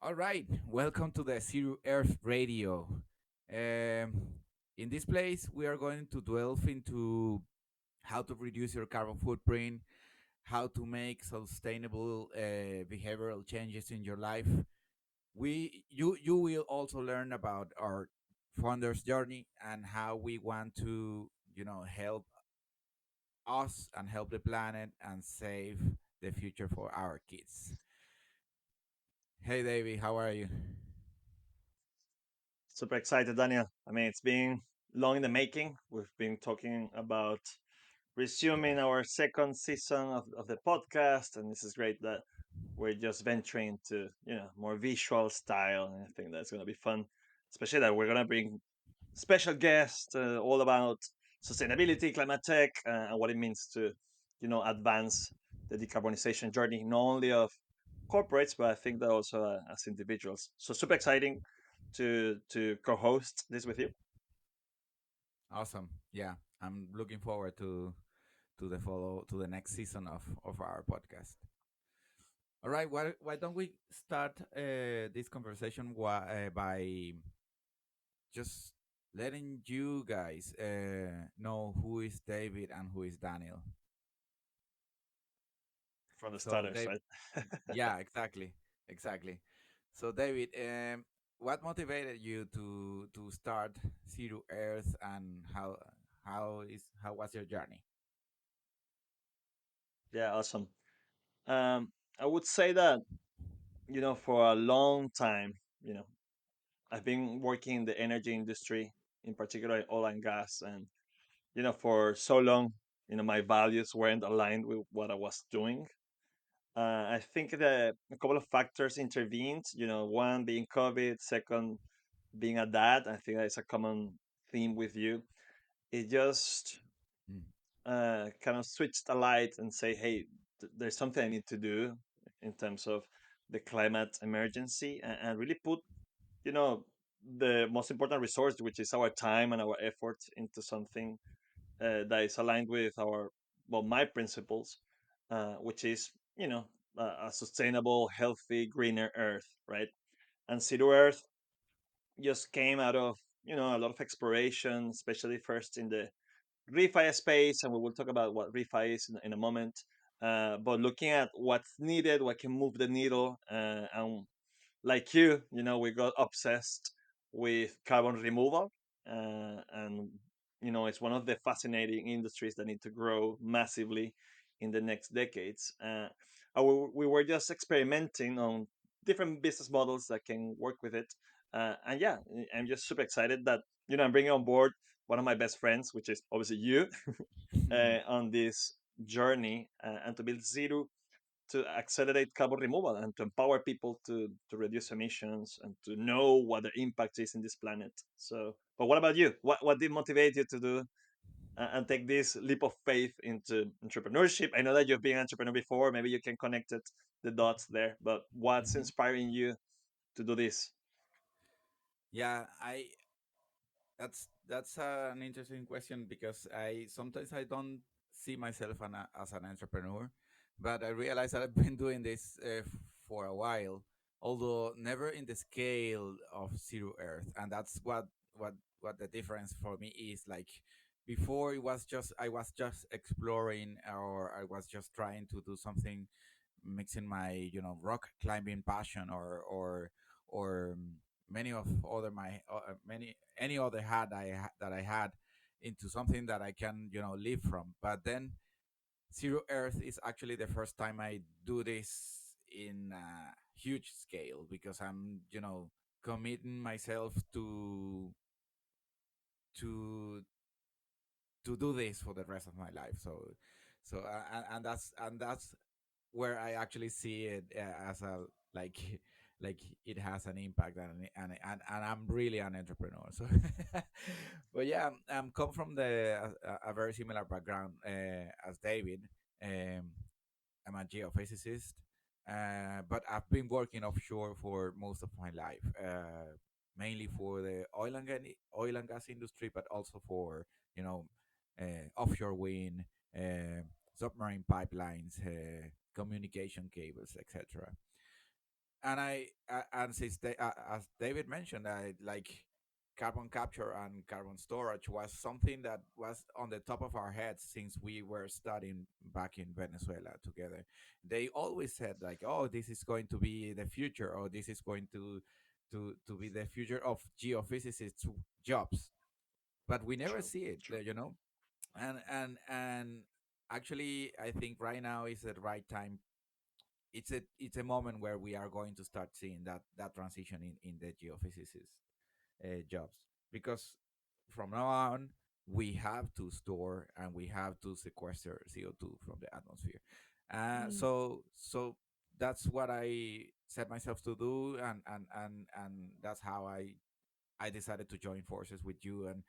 All right, welcome to the Zeru Earth Radio. In this place, we are going to delve into how to reduce your carbon footprint, how to make sustainable behavioral changes in your life. You will also learn about our founder's journey and how we want to help us and help the planet and save the future for our kids. Hey, David, how are you? Super excited, Daniel. I mean, it's been long in the making. We've been talking about resuming our second season of the podcast, and this is great that we're just venturing to more visual style, and I think that's going to be fun. Especially that we're going to bring special guests all about sustainability, climate tech, and what it means to advance the decarbonization journey, not only of corporates, but I think that also as individuals. So super exciting to co-host this with you. Awesome. Yeah, I'm looking forward to the next season of our podcast. All right, why don't we start this conversation by just letting you guys know who is David and who is Daniel. From the So, starters, Dave, right? yeah, exactly. So, David, what motivated you to start Zero Earth, and how was your journey? Yeah, awesome. I would say that for a long time, you know, I've been working in the energy industry, in particular oil and gas, and for so long, my values weren't aligned with what I was doing. I think that a couple of factors intervened. One being COVID, second being a dad. I think that's a common theme with you. It just Mm. kind of switched a light and say, hey, there's something I need to do in terms of the climate emergency, and really put, you know, the most important resource, which is our time and our effort, into something that is aligned with my principles, which is, a sustainable, healthy, greener Earth, right? And Zero Earth just came out of, a lot of exploration, especially first in the refi space, and we will talk about what refi is in a moment. But looking at what's needed, what can move the needle, and like we got obsessed with carbon removal, and it's one of the fascinating industries that need to grow massively in the next decades. We were just experimenting on different business models that can work with it, and yeah, I'm just super excited that I'm bringing on board one of my best friends, which is obviously you, on this journey, and to build Zero to accelerate carbon removal and to empower people to reduce emissions and to know what their impact is in this planet. So, but what about you? What did motivate you to do and take this leap of faith into entrepreneurship? I know that you've been an entrepreneur before. Maybe you can connect the dots there. But what's Mhm. inspiring you to do this? Yeah, I that's an interesting question because I sometimes I don't see myself as an entrepreneur, but I realize that I've been doing this for a while, although never in the scale of Zero Earth, and that's what the difference for me is. Like before, it was just I was just exploring, or I was just trying to do something, mixing my rock climbing passion or many of other my many any other hat that I had into something that I can live from. But then Zero Earth is actually the first time I do this in a huge scale because I'm committing myself to to do this for the rest of my life. And that's where I actually see it as a like like it has an impact, and I'm really an entrepreneur. So, but yeah, I'm come from a very similar background as David. Um, I'm a geophysicist, but I've been working offshore for most of my life, mainly for the oil and gas industry, but also for you know offshore wind, uh, submarine pipelines, communication cables, etc. And and since as David mentioned, I like carbon capture and carbon storage was something that was on the top of our heads since we were studying back in Venezuela together. They always said like, "Oh, this is going to be the future, or this is going to be the future of geophysicists' jobs," but we never True, see it, true. and actually, I think right now is the right time. It's a moment where we are going to start seeing that transition in the geophysicist jobs, because from now on we have to store and we have to sequester CO2 from the atmosphere. Mm. So that's what I set myself to do, and that's how I decided to join forces with you, and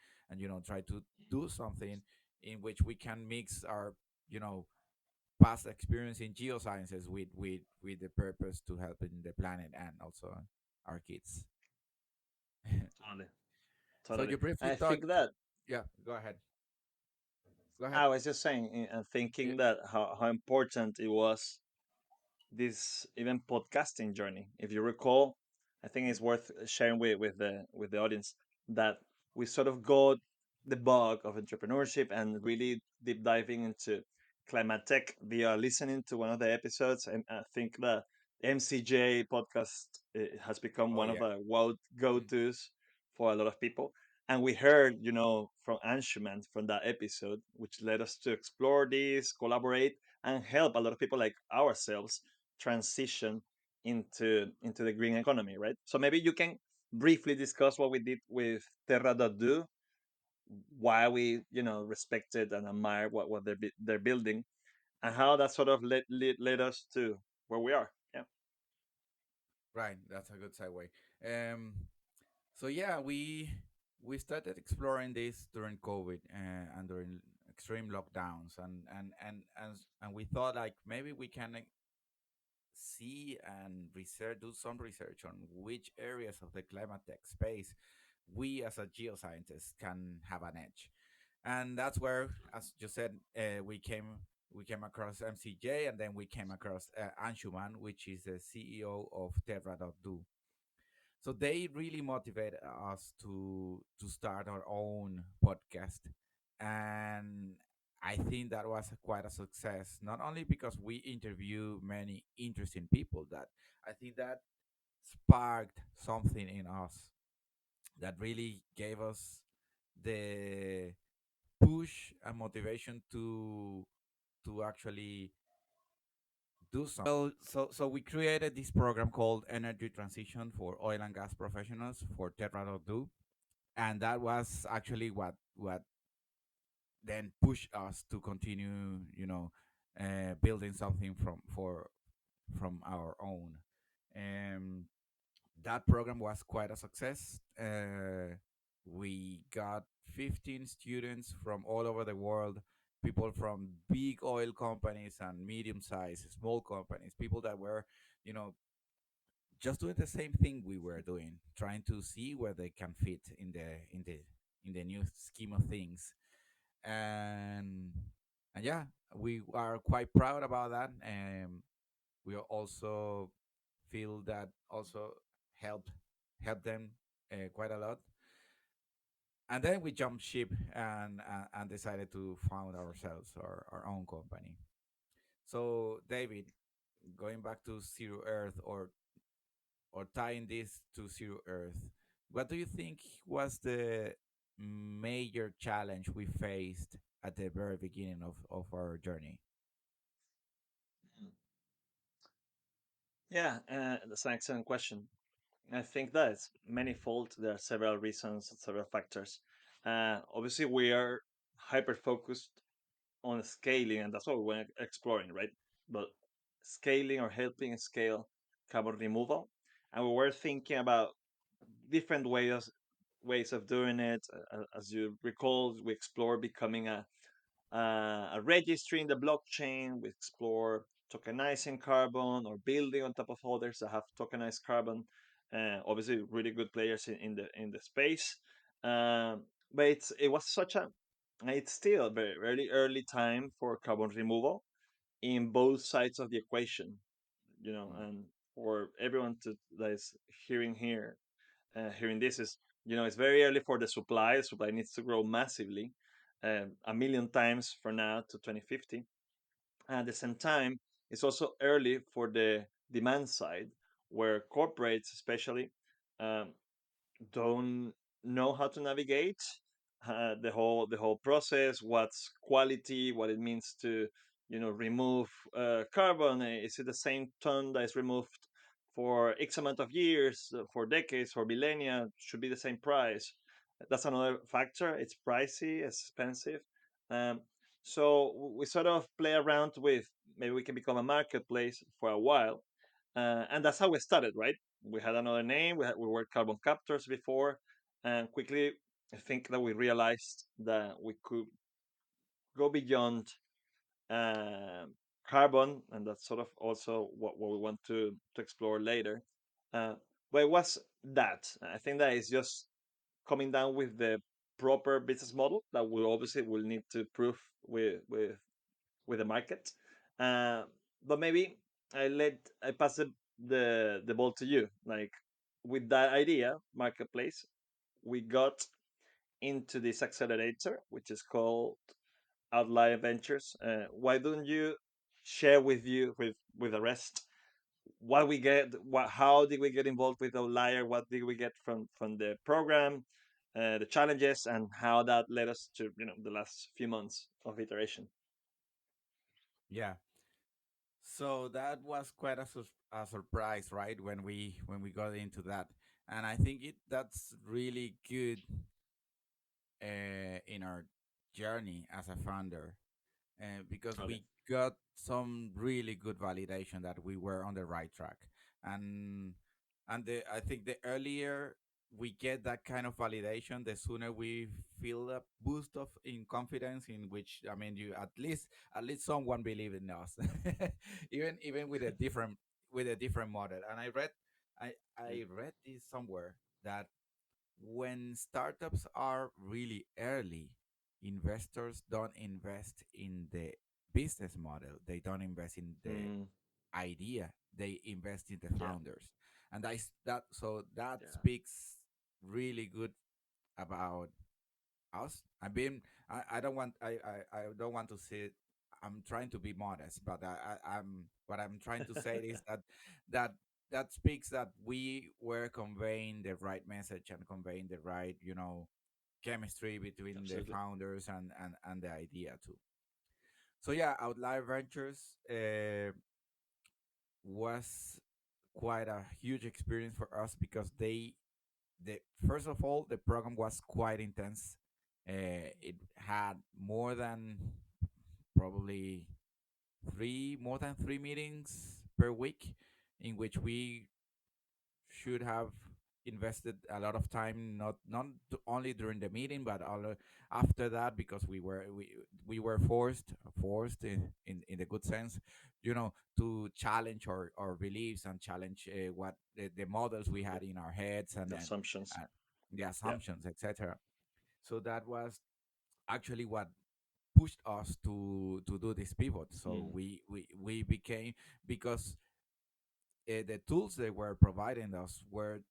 try to do something in which we can mix our you know past experience in geosciences with the purpose to helping the planet and also our kids. Totally, So totally. you briefly I think talked. that Yeah, go ahead. Go ahead. I was just saying and Yeah. thinking that how important it was this even podcasting journey. If you recall, I think it's worth sharing with the audience that we sort of got the bug of entrepreneurship and really deep diving into climate tech via listening to one of the episodes. And I think the MCJ podcast has become Oh one of yeah. the wow Mm. go-tos for a lot of people. And we heard, from Anshuman from that episode, which led us to explore this, collaborate, and help a lot of people like ourselves transition into the green economy, right? So maybe you can briefly discuss what we did with Terra.do, why we respected and admired what they're building, and how that sort of led us to where we are. Yeah. Right. That's a good segue. Um. So yeah, we started exploring this during COVID and during extreme lockdowns, and we thought like maybe we can see and research, do some research on which areas of the climate tech space we as a geoscientist can have an edge. And that's where, as you said, we came across MCJ, and then we came across Anshuman, which is the CEO of Terra.do. So they really motivated us to start our own podcast, and I think that was quite a success. Not only because we interview many interesting people, that I think that sparked something in us that really gave us the push and motivation to actually do something. Well, so we created this program called Energy Transition for Oil and Gas Professionals for Terra.do, and that was actually what then pushed us to continue, building something from our own. Um, that program was quite a success. We got 15 students from all over the world, people from big oil companies and medium-sized, small companies, people that were, you know, just doing the same thing we were doing, trying to see where they can fit in the new scheme of things. And and yeah, we are quite proud about that. And we also feel that also helped help them quite a lot. And then we jumped ship and decided to found ourselves our own company. So David, going back to Zero Earth, or tying this to Zero Earth, what do you think was the major challenge we faced at the very beginning of our journey? Yeah, that's an excellent question. I think that it's manifold. There are several reasons, several factors. Obviously, we are hyper focused on scaling, and that's what we went exploring, right? But scaling or helping scale carbon removal, and we were thinking about different ways of doing it. As you recall, we explored becoming a registry in the blockchain. We explore tokenizing carbon or building on top of others that have tokenized carbon. Obviously, really good players in the space. But it was such a it's still a very early time for carbon removal in both sides of the equation. Mm. And for everyone to that is hearing this is, it's very early for the supply. The supply needs to grow massively, a million times from now to 2050. At the same time, it's also early for the demand side, where corporates, especially, um, don't know how to navigate the whole process. What's quality? What it means to remove carbon? Is it the same ton that is removed for X amount of years, for decades, for millennia? Should be the same price. That's another factor. It's pricey, it's expensive. Um, so we sort of play around with, maybe we can become a marketplace for a while, and that's how we started, right? We had another name. We were carbon captors before, and quickly I think that we realized that we could go beyond um carbon, and that's sort of also what we want to explore later. Uh, but it was that. I think that is just coming down with the proper business model that we obviously will need to prove with the market. Uh, but maybe I pass the ball to you. Like, with that idea, marketplace, we got into this accelerator, which is called Outlier Ventures. Why don't you share with the rest what we get, how did we get involved with Outlier, what did we get from the program, the challenges, and how that led us to the last few months of iteration. Yeah. So that was quite a surprise, right? When we got into that, and I think that's really good in our journey as a founder, because Okay. we got some really good validation that we were on the right track, and I think the earlier we get that kind of validation, the sooner we feel a boost of in confidence, in which, I mean, you at least someone believe in us, even with a different model. And I Mm, I read this somewhere that when startups are really early, investors don't invest in the business model. They don't invest in the mm, idea. They invest in the yeah, founders. And that yeah, speaks really good about us. I don't want I don't want to say, I'm trying to be modest, but I'm what I'm trying to say is that that speaks that we were conveying the right message and conveying the right, chemistry between the absolutely. founders and the idea too. So yeah, Outlier Ventures was quite a huge experience for us, because the first of all, the program was quite intense. It had probably more than three meetings per week, in which we should have invested a lot of time, not only during the meeting, but all after that, because we were forced in the good sense, to challenge our beliefs and challenge what the models we Yeah, had in our heads, and the then assumptions. uh, the Yeah. assumptions, etc. So that was actually what pushed us to do this pivot. So Mm, we became, because the tools they were providing us were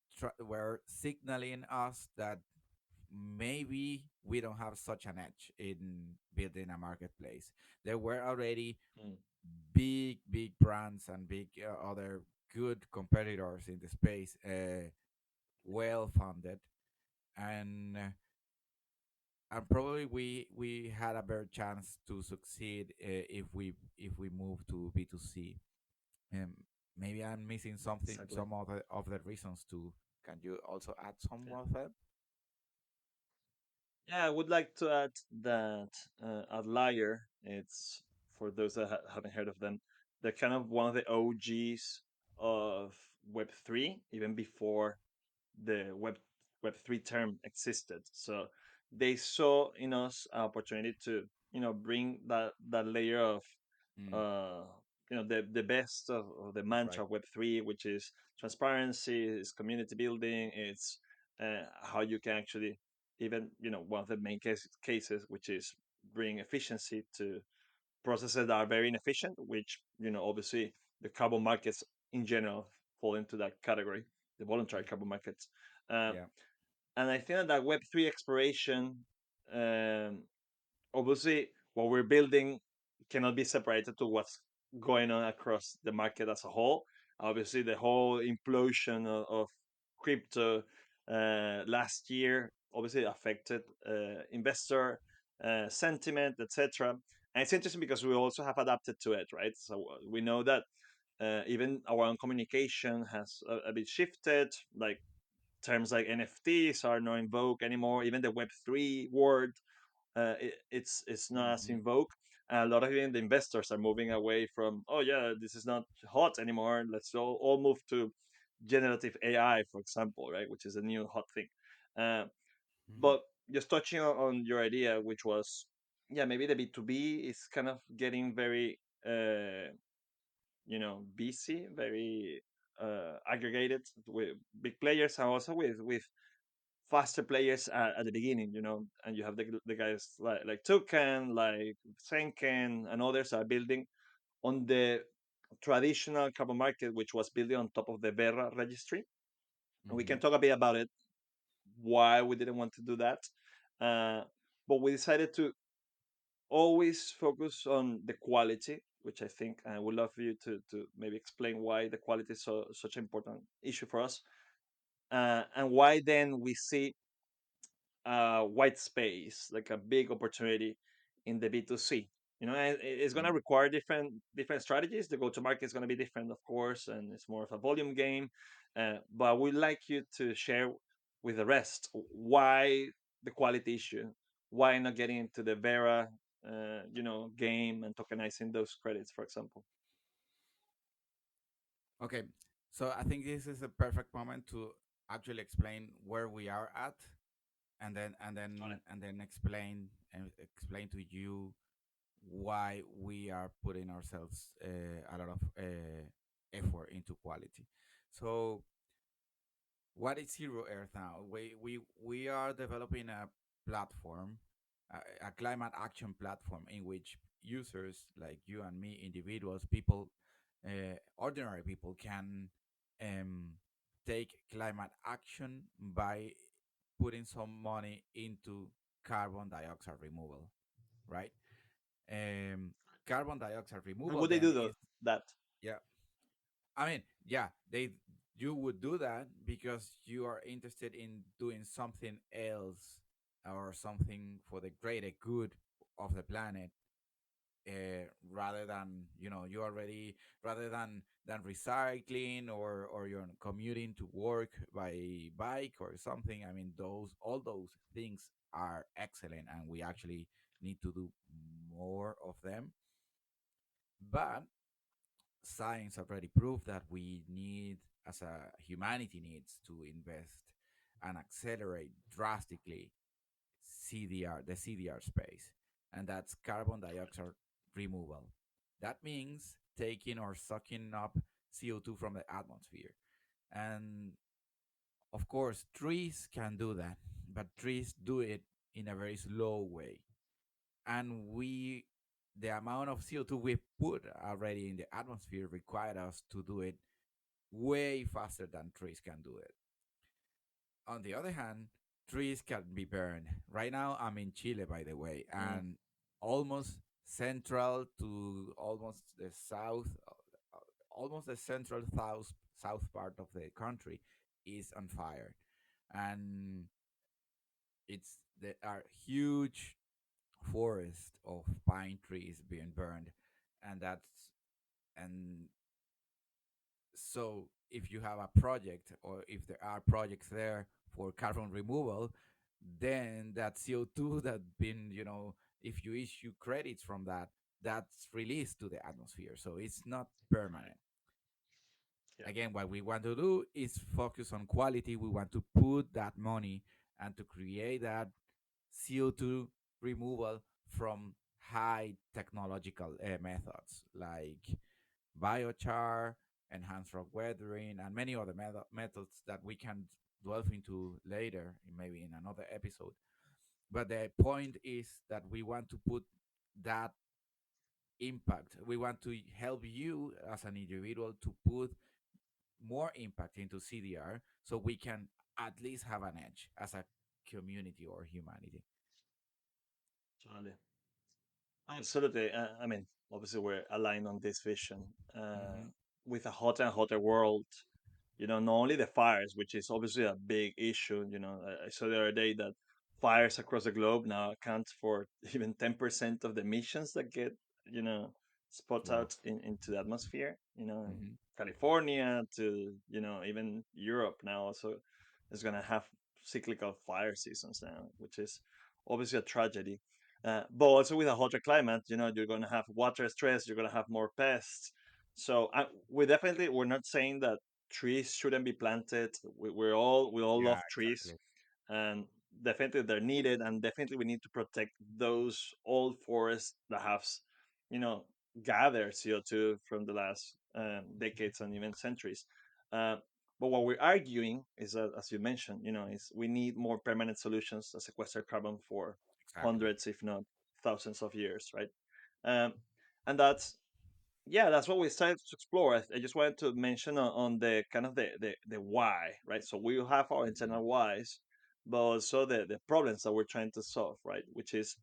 signaling us that maybe we don't have such an edge in building a marketplace. There were already mm, big brands and big other good competitors in the space, well funded, and probably we had a better chance to succeed if we move to B2C. Um, Maybe I'm missing something, exactly. some of the reasons too. Can you also add some Yeah. of them? Yeah, I would like to add that Outlier, it's for those that haven't heard of them, they're kind of one of the OGs of Web3, even before the Web3 term existed. So they saw in us an opportunity to bring that layer of Mm, uh, the best of the that's right. mantra of Web3, which is transparency, is community building, it's how you can actually, even one of the main cases, which is bring efficiency to processes that are very inefficient, which obviously the carbon markets in general fall into that category, the voluntary carbon markets. Um, Yeah. and I think that Web3 exploration, um, obviously, what we're building cannot be separated to what's going on across the market as a whole. Obviously, the whole implosion of crypto last year obviously affected investor sentiment, etc. And it's interesting because we also have adapted to it, right? So we know that even our own communication has a bit shifted. Like terms like NFTs are not in vogue anymore. Even the Web3 word, it's not as Hmm. in vogue. And a lot of even the investors are moving away from, oh yeah, this is not hot anymore. Let's all move to generative AI, for example, right, which is a new hot thing. Uh, Hmm. but just touching on your idea, which was, yeah, maybe the B2B is kind of getting very, busy, very aggregated with big players, and also with faster players at the beginning, and you have the guys like Token, like Senken, and others are building on the traditional carbon market, which was building on top of the Verra registry. And we can Hmm. talk a bit about it, why we didn't want to do that. Uh, but we decided to always focus on the quality, which I think I would love for you to maybe explain why the quality is such an important issue for us, and why then we see white space, like a big opportunity in the B2C. And it's going to require different strategies. The go to market is going to be different, of course, and it's more of a volume game. But we'd like you to share with the rest why the quality issue, why not getting into the Vera, game and tokenizing those credits, for example. Okay. So I think this is a perfect moment to actually explain where we are at, Got it. and then explain to you why we are putting ourselves a lot of effort into quality. So what is Zero Earth now? We are developing a platform, a climate action platform in which users like you and me, individuals, people, ordinary people, can um, take climate action by putting some money into carbon dioxide removal, right? Um, Carbon dioxide And removal would they then do is, that? yeah, I mean, yeah, they you would do that because you are interested in doing something else or something for the greater good of the planet, rather than you already rather than recycling or you're commuting to work by bike or something. I mean, those all those things are excellent, and we actually need to do more of them. But science already proved that we need, as a humanity, needs to invest and accelerate drastically the CDR space, and that's carbon dioxide removal. That means taking or sucking up CO2 from the atmosphere. And of course, trees can do that, but trees do it in a very slow way. And the amount of CO2 we put already in the atmosphere required us to do it way faster than trees can do it. On the other hand, trees can be burned. Right now, I'm in Chile, by the way, Mm. and almost central to almost the central south part of the country is on fire, and there are huge forests of pine trees being burned, and that's and so if you have a project, or if there are projects there for carbon removal, then that CO2 that been, if you issue credits from that, that's released to the atmosphere. So it's not Right. permanent. Yeah. Again, what we want to do is focus on quality. We want to put that money and to create that CO2 removal from high technological methods like biochar, enhanced rock weathering, and many other methods that we can delve into later, maybe in another episode. But the point is that we want to put that impact. We want to help you as an individual to put more impact into CDR, so we can at least have an edge as a community or humanity. Totally. Absolutely. I mean, obviously, we're aligned on this vision. Hmm. With a hotter and hotter world, not only the fires, which is obviously a big issue. I saw the other day that fires across the globe now account for even 10% of the emissions that get, you know, spot Wow. out into the atmosphere. In Hmm. California to, even Europe now also is going to have cyclical fire seasons now, which is obviously a tragedy. But also with a hotter climate, you're going to have water stress, you're going to have more pests. So we're not saying that trees shouldn't be planted. We all Yeah, love trees, exactly. and definitely they're needed, and definitely we need to protect those old forests that have, you know, gathered CO2 from the last decades and even centuries. Uh, but what we're arguing is that, as you mentioned, is we need more permanent solutions that sequester carbon for Exactly. hundreds, if not thousands of years, right? Um, and that's what we started to explore. I just wanted to mention on the kind of the why, right? So we have our Mhm. internal whys, but also the problems that we're trying to solve, right? Which is,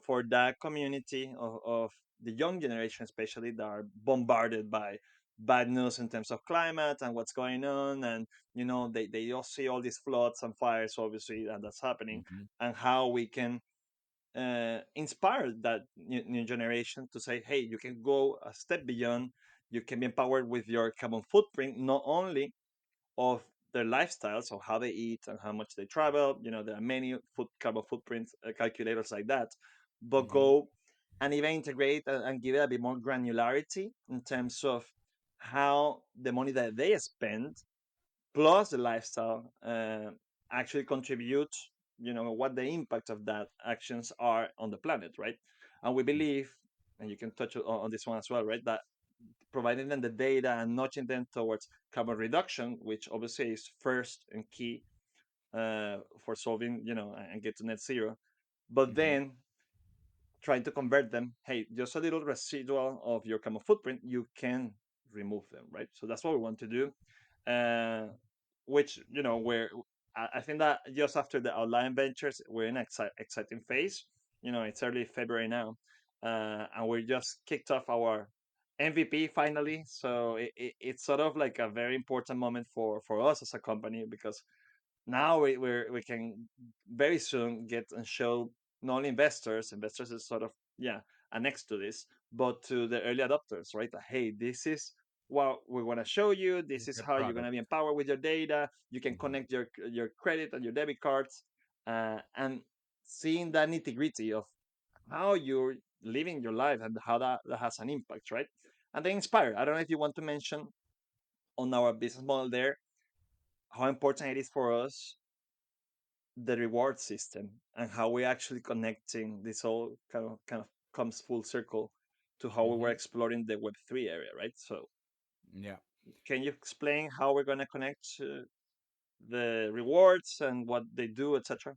for that community of the young generation, especially, that are bombarded by bad news in terms of climate and what's going on, and they all see all these floods and fires, obviously, and that's happening, Mhm. and how we can inspire that new generation to say, hey, you can go a step beyond. You can be empowered with your carbon footprint, not only of their lifestyles, of how they eat and how much they travel. There are many carbon footprints calculators like that, but Mhm. go and even integrate and give it a bit more granularity in terms of how the money that they spend plus the lifestyle actually contribute, what the impact of that actions are on the planet, right? And we believe, and you can touch on this one as well, right, that providing them the data and nudging them towards carbon reduction, which obviously is first and key for solving, and get to net zero, but Mhm. then trying to convert them, hey, just a little residual of your carbon footprint, you can remove them, right? So that's what we want to do. uh, which, where I think that just after the Outliers Ventures, we're in an exciting phase. It's early February now, and we just kicked off our MVP finally. So it's sort of like a very important moment for us as a company, because now we can very soon get and show not only investors is sort of, yeah, next to this, but to the early adopters, right? That, hey, this is what we want to show you. This It's is the how you're going to product. be empowered with your data. You can Mhm. connect your credit and your debit cards, and seeing that nitty gritty of how you're living your life and how that has an impact, right? And then inspire. I don't know if you want to mention on our business model there how important it is for us, the reward system, and how we're actually connecting this all kind of comes full circle to how we were Mhm. exploring the Web3 area, right? So Yeah. can you explain how we're going to connect the rewards and what they do, etc.?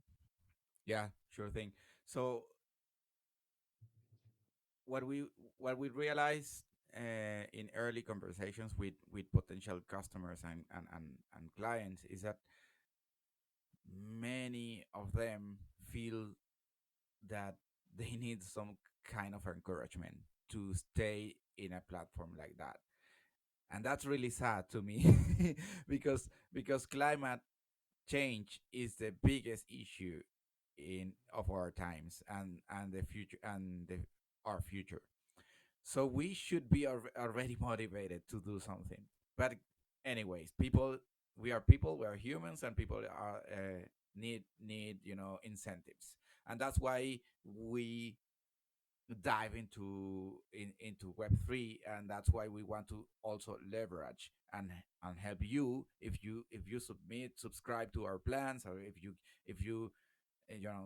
Yeah. Sure thing. So what we what we realized in early conversations with potential customers and clients is that many of them feel that they need some kind of encouragement to stay in a platform like that, and that's really sad to me because climate change is the biggest issue in of our times and the future and our future. So we should be already motivated to do something. But anyways, people, we are humans, and people are need incentives, and that's why we dive into Web3, and that's why we want to also leverage and help you if you subscribe to our plans, or if you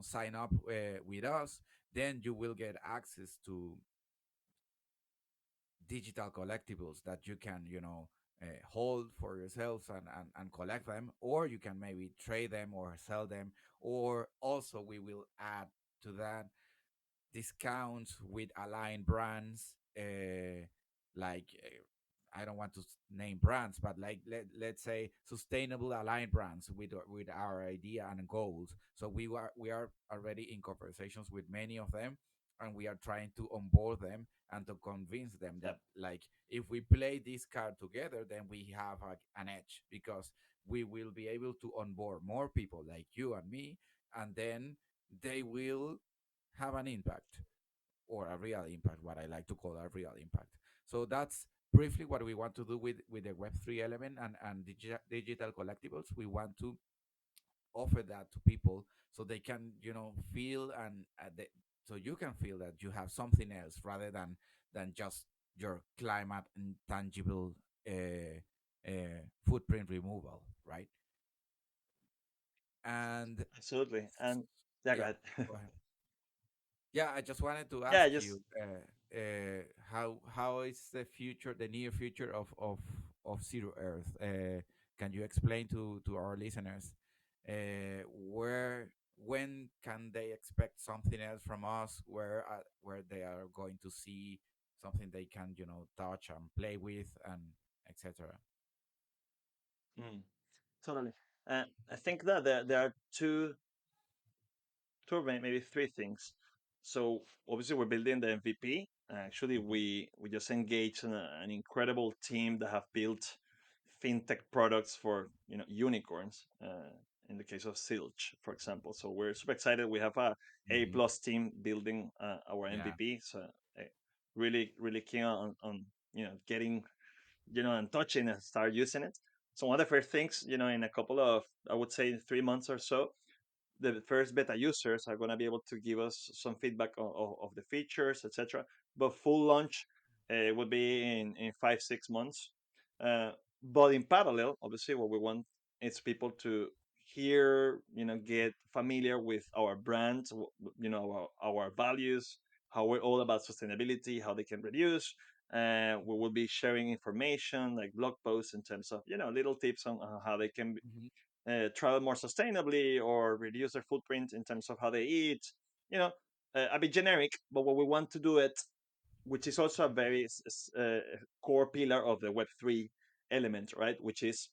sign up with us, then you will get access to digital collectibles that you can hold for yourselves and collect them, or you can maybe trade them or sell them, or also we will add to that discounts with aligned brands, like I don't want to name brands, but like let's say sustainable aligned brands with our idea and goals. So we are already in conversations with many of them, and we are trying to onboard them and to convince them Yeah. that, like, if we play this card together, then we have an edge, because we will be able to onboard more people like you and me, and then they will have an impact, or a real impact, what I like to call a real impact. So that's briefly what we want to do with the Web3 element and digital collectibles. We want to offer that to people so they can, feel, and so you can feel that you have something else rather than just your climate and tangible footprint removal, right? And Absolutely. And yeah, go yeah, ahead. go ahead. Yeah, I just wanted to Yeah, ask just you, how is the future, the near future of Zero Earth? Can you explain to our listeners where when can they expect something else from us? Where they are going to see something they can, touch and play with, and etc. mm, totally. I think that there are two or maybe three things. So obviously we're building the MVP. Actually, Hmm. we just engaged an incredible team that have built fintech products for unicorns. In the case of Silch, for example. So we're super excited. We have a Hmm. plus team building our Yeah. MVP. So uh, really keen on getting and touching and start using it. So one of the first things in a couple of, I would say, 3 months or so, the first beta users are going to be able to give us some feedback of the features, etc. But full launch would be in 5 6 months. Uh, but in parallel, obviously, what we want is people to hear, get familiar with our brand, our values, how we're all about sustainability, how they can reduce. We will be sharing information like blog posts in terms of little tips on how they can Hmm. travel more sustainably or reduce their footprint in terms of how they eat. You know, a bit generic, but what we want to do it, which is also a very core pillar of the Web3 element, right? Which is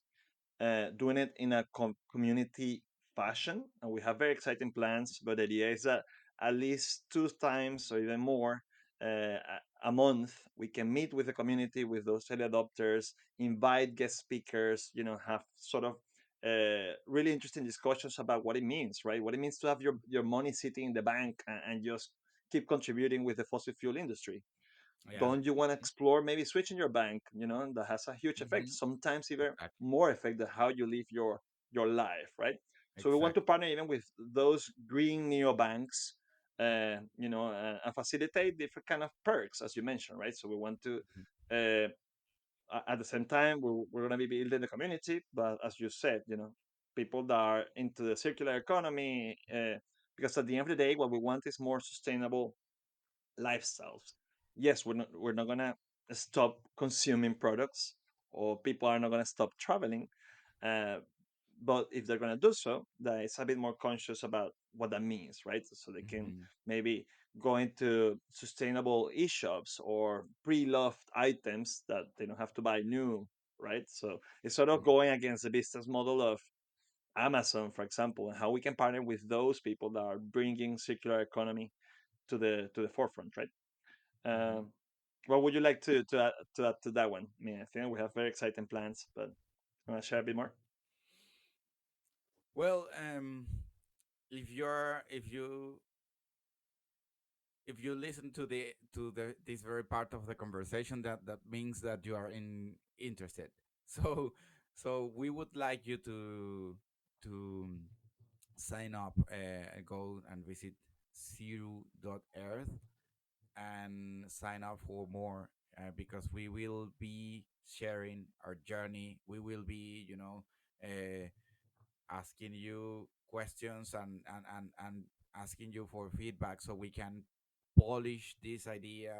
doing it in a community fashion. And we have very exciting plans, but the idea is that at least 2 times or even more a month, we can meet with the community, with those early adopters, invite guest speakers, have sort of really interesting discussions about what it means, right? What it means to have your money sitting in the bank and just keep contributing with the fossil fuel industry. Yeah. Don't you want to explore maybe switching your bank? That has a huge effect, Hmm. sometimes even Exactly. more effect than how you live your life, right? So we want to Exactly. partner even with those green neobanks, and facilitate different kind of perks, as you mentioned, right? So we want to Mhm. uh, at the same time we're going to be building the community, but as you said, people that are into the circular economy, because at the end of the day what we want is more sustainable lifestyles. Yes, we're not gonna stop consuming products, or people are not gonna stop traveling. Uh, but if they're gonna do so, that it's a bit more conscious about what that means, right? So they can Mhm. maybe go into sustainable e-shops or pre-loved items that they don't have to buy new, right? So it's sort of Mhm. going against the business model of Amazon, for example, and how we can partner with those people that are bringing circular economy to the forefront, right? Mhm. Um, what would you like to add to that one? I mean, I think we have very exciting plans, but you want to share a bit more? Well, if you listen to the this very part of the conversation, that means that you are interested. So so we would like you to sign up, go and visit Earth and sign up for more, because we will be sharing our journey. We will be, uh, asking you questions, and asking you for feedback, so we can polish this idea,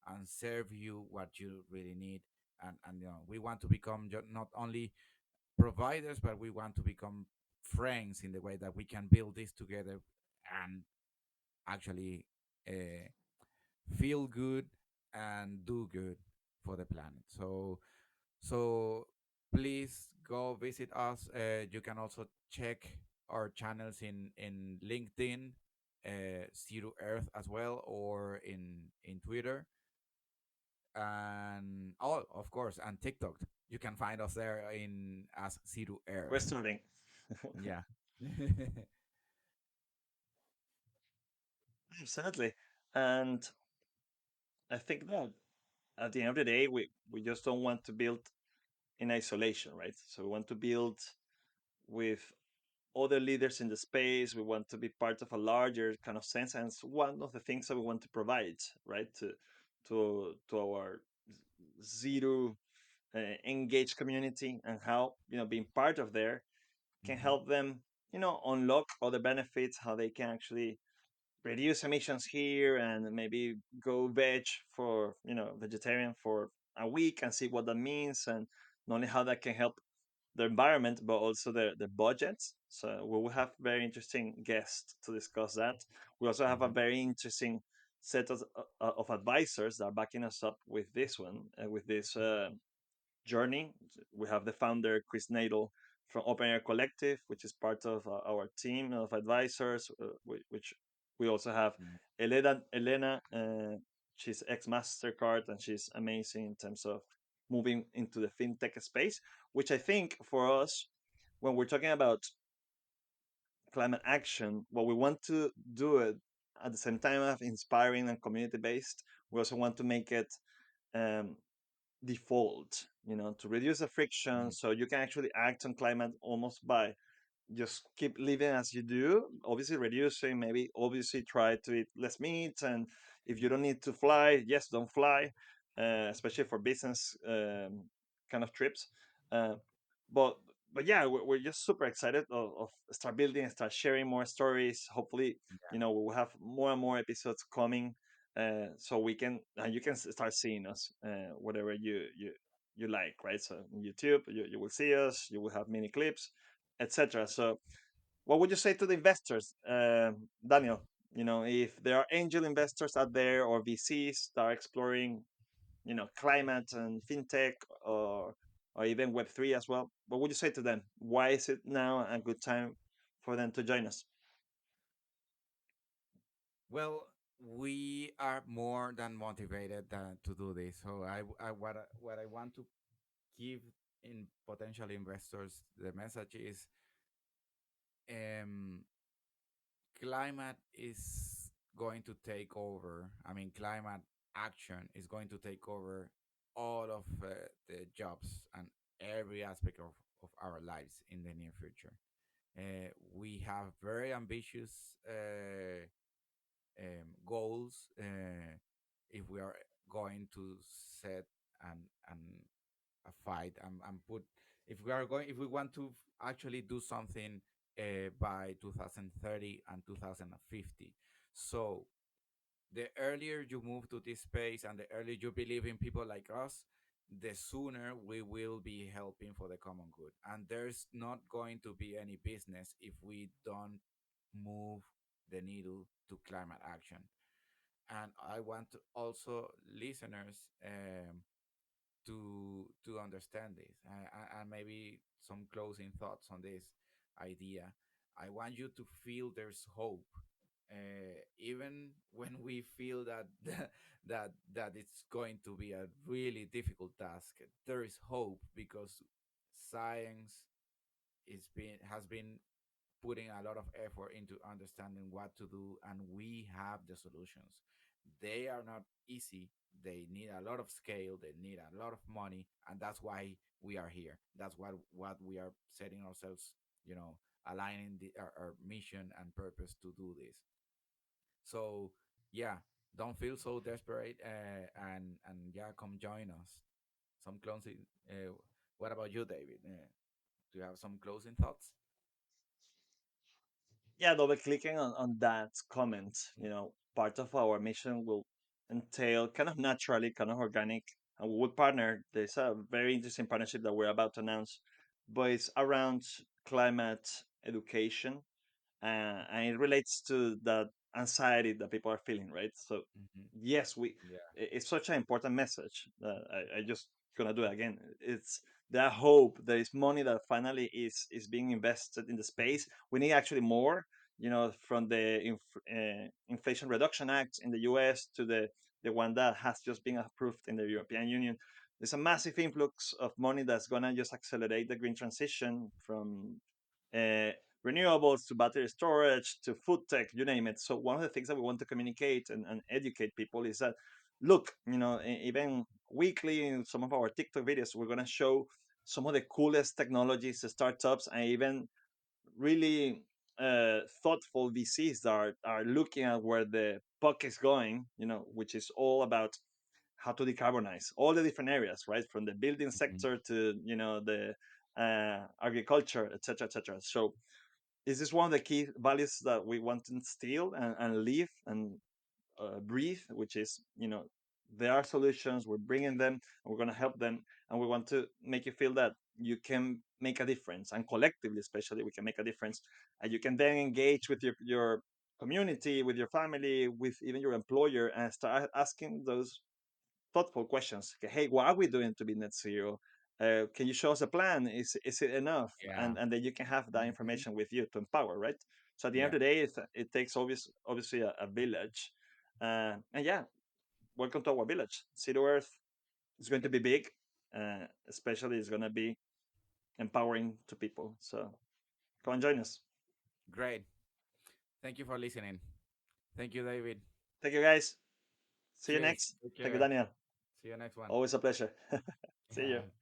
and serve you what you really need. And we want to become not only providers, but we want to become friends, in the way that we can build this together, and actually uh, feel good and do good. for the planet. So please go visit us. You can also check our channels in LinkedIn, Zeru Earth as well, or in Twitter, and oh, of course, and TikTok. You can find us there in as Zeru We're Earth. starting. Yeah. Absolutely. And I think that at the end of the day, we just don't want to build in isolation, right? So we want to build with other leaders in the space. We want to be part of a larger kind of sense, and it's one of the things that we want to provide, right, to our zero engaged community, and how being part of there can Hmm. help them unlock other benefits, how they can actually reduce emissions here and maybe go veg for vegetarian for a week and see what that means, and not only how that can help the environment but also the budgets. So we will have very interesting guests to discuss that. We also have a Hmm. very interesting set of advisors that are backing us up with this one, with this journey. We have the founder, Chris Nadel from Open Air Collective, which is part of our team of advisors, which we also have Elena. She's ex MasterCard and she's amazing in terms of moving into the fintech space, which I think for us, when we're talking about climate action, what we want to do it at the same time of inspiring and community based, we also want to make it um, default, to reduce the friction so you can actually act on climate almost by just keep living as you do, obviously reducing, maybe obviously try to eat less meat, and if you don't need to fly, yes, don't fly, especially for business kind of trips. uh, but but yeah, we're just super excited of start building and start sharing more stories. Hopefully, we will have more and more episodes coming, so we can you can start seeing us whatever you like, right? So on YouTube, you will see us, you will have mini clips, etc. So what would you say to the investors, Daniel? If there are angel investors out there or VCs that are exploring, climate and fintech, or even Web3 as well, what would you say to them? Why is it now a good time for them to join us? Well, we are more than motivated to do this. So what I want to give in potential investors the message is, um, climate is going to take over. I mean, climate action is going to take over all of the jobs and every aspect of our lives in the near future. We have very ambitious goals, if we are going to set and a fight and put, if we want to actually do something by 2030 and 2050. So the earlier you move to this space and the earlier you believe in people like us, the sooner we will be helping for the common good. And there's not going to be any business if we don't move the needle to climate action. And I want to also listeners, to understand this, and maybe some closing thoughts on this idea. I want you to feel there's hope, even when we feel that that it's going to be a really difficult task. There is hope because science has been putting a lot of effort into understanding what to do, and we have the solutions. They are not easy. They need a lot of scale, they need a lot of money, and that's why we are here. That's what we are setting ourselves, aligning our mission and purpose to do this. So yeah, don't feel so desperate, and yeah, come join us. Some closing, what about you, David? Do you have some closing thoughts? Yeah, double clicking on that comment, part of our mission will entail kind of naturally, kind of organic, and we would partner. There's a very interesting partnership that we're about to announce, but it's around climate education, and it relates to that anxiety that people are feeling, right? So Hmm. yes, Yeah. it's such an important message that I just gonna do it again. It's there hope, there is money that finally is being invested in the space. We need actually more, from the Inflation Reduction Act in the US to the one that has just been approved in the European Union. There's a massive influx of money that's gonna just accelerate the green transition from uh, renewables to battery storage to food tech, you name it. So one of the things that we want to communicate and educate people is that, look, even weekly in some of our TikTok videos, we're going to show some of the coolest technologies, startups, and even really thoughtful VCs that are looking at where the puck is going, which is all about how to decarbonize all the different areas, right? From the building Hmm. sector to, the agriculture, etc., etc. So this is one of the key values that we want to instill and live and breathe, which is, there are solutions, we're bringing them, and we're going to help them, and we want to make you feel that you can make a difference, and collectively, especially, we can make a difference, and you can then engage with your community, with your family, with even your employer, and start asking those thoughtful questions. Okay, hey, what are we doing to be net zero? Can you show us a plan? Is it enough? Yeah. And then you can have that Hmm. information with you to empower, right? So at the end Yeah. of the day, it takes obviously a village. And yeah, welcome to our village. Zeru Earth is going to be big, especially it's going to be empowering to people. So come and join us. Great. Thank you for listening. Thank you, David. Thank you, guys. See you Cheers. next. Take Thank you, care. Daniel. See you next one. Always a pleasure. See you. Yeah.